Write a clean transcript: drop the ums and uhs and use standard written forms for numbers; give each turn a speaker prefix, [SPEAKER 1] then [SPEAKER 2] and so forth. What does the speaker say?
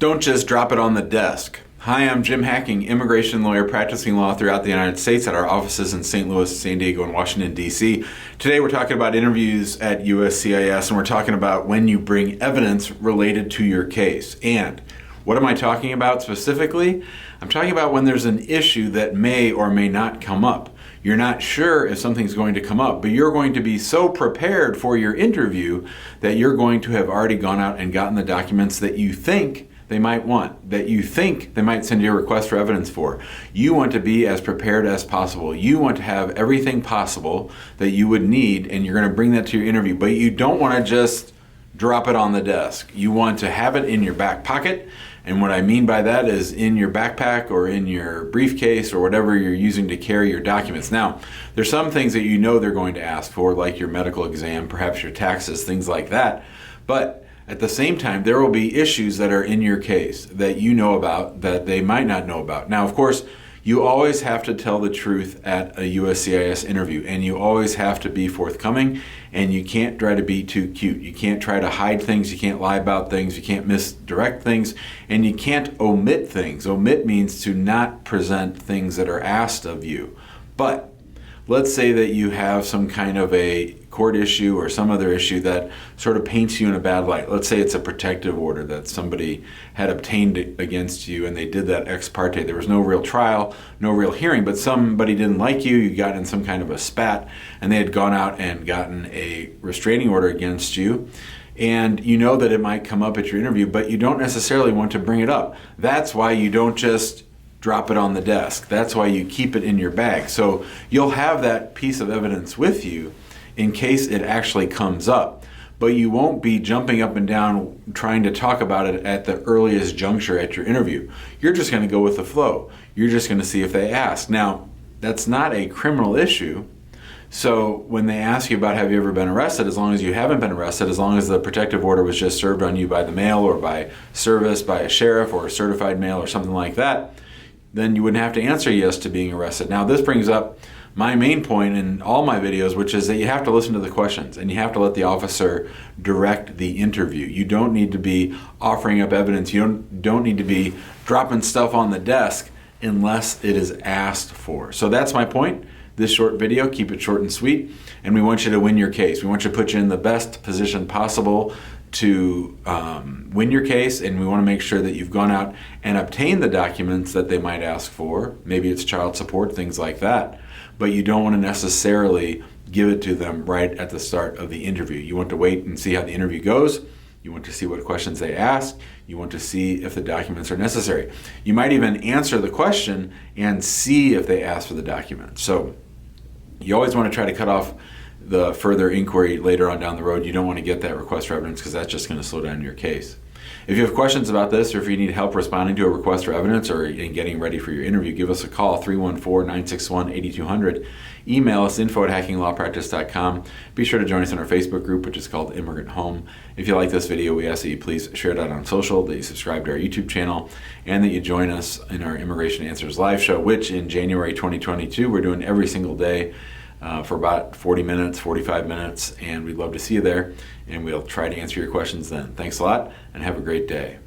[SPEAKER 1] Don't just drop it on the desk. Hi, I'm Jim Hacking, immigration lawyer practicing law throughout the United States at our offices in St. Louis, San Diego, and Washington, D.C. Today we're talking about interviews at USCIS, and we're talking about when you bring evidence related to your case. And what am I talking about specifically? I'm talking about when there's an issue that may or may not come up. You're not sure if something's going to come up, but you're going to be so prepared for your interview that you're going to have already gone out and gotten the documents that you think they might want, that you think they might send you a request for evidence for. You want to be as prepared as possible. You want to have everything possible that you would need, and you're going to bring that to your interview, but you don't want to just drop it on the desk. You want to have it in your back pocket, and what I mean by that is in your backpack or in your briefcase or whatever you're using to carry your documents. Now, there's some things that you know they're going to ask for, like your medical exam, perhaps your taxes, things like that, but at the same time, there will be issues that are in your case that you know about that they might not know about. Now, of course, you always have to tell the truth at a USCIS interview, and you always have to be forthcoming, and you can't try to be too cute. You can't try to hide things, you can't lie about things, you can't misdirect things, and you can't omit things. Omit means to not present things that are asked of you. But let's say that you have some kind of a court issue or some other issue that sort of paints you in a bad light. Let's say it's a protective order that somebody had obtained against you, and they did that ex parte. There was no real trial, no real hearing, but somebody didn't like you, you got in some kind of a spat, and they had gone out and gotten a restraining order against you. And you know that it might come up at your interview, but you don't necessarily want to bring it up. That's why you don't just drop it on the desk. That's why you keep it in your bag. So you'll have that piece of evidence with you in case it actually comes up, but you won't be jumping up and down trying to talk about it at the earliest juncture at your interview. You're just going to go with the flow. You're just going to see if they ask. Now, that's not a criminal issue. So when they ask you about have you ever been arrested, as long as you haven't been arrested, as long as the protective order was just served on you by the mail or by service, by a sheriff or a certified mail or something like that, then you wouldn't have to answer yes to being arrested. Now, this brings up my main point in all my videos, which is that you have to listen to the questions and you have to let the officer direct the interview. You don't need to be offering up evidence. You don't need to be dropping stuff on the desk unless it is asked for. So that's my point. This short video, keep it short and sweet, and we want you to win your case. We want you to put you in the best position possible to win your case, and we want to make sure that you've gone out and obtained the documents that they might ask for. Maybe it's child support, things like that, but you don't want to necessarily give it to them right at the start of the interview. You want to wait and see how the interview goes. You want to see what questions they ask. You want to see if the documents are necessary. You might even answer the question and see if they ask for the documents. So you always want to try to cut off the further inquiry later on down the road. You don't want to get that request for evidence because that's just going to slow down your case. If you have questions about this, or if you need help responding to a request for evidence or in getting ready for your interview, give us a call, 314-961-8200. Email us, info@hackinglawpractice.com. Be sure to join us in our Facebook group, which is called Immigrant Home. If you like this video, we ask that you please share it out on social, that you subscribe to our YouTube channel, and that you join us in our Immigration Answers live show, which in January 2022, we're doing every single day for about 40 minutes, 45 minutes, and we'd love to see you there, and we'll try to answer your questions then. Thanks a lot, and have a great day.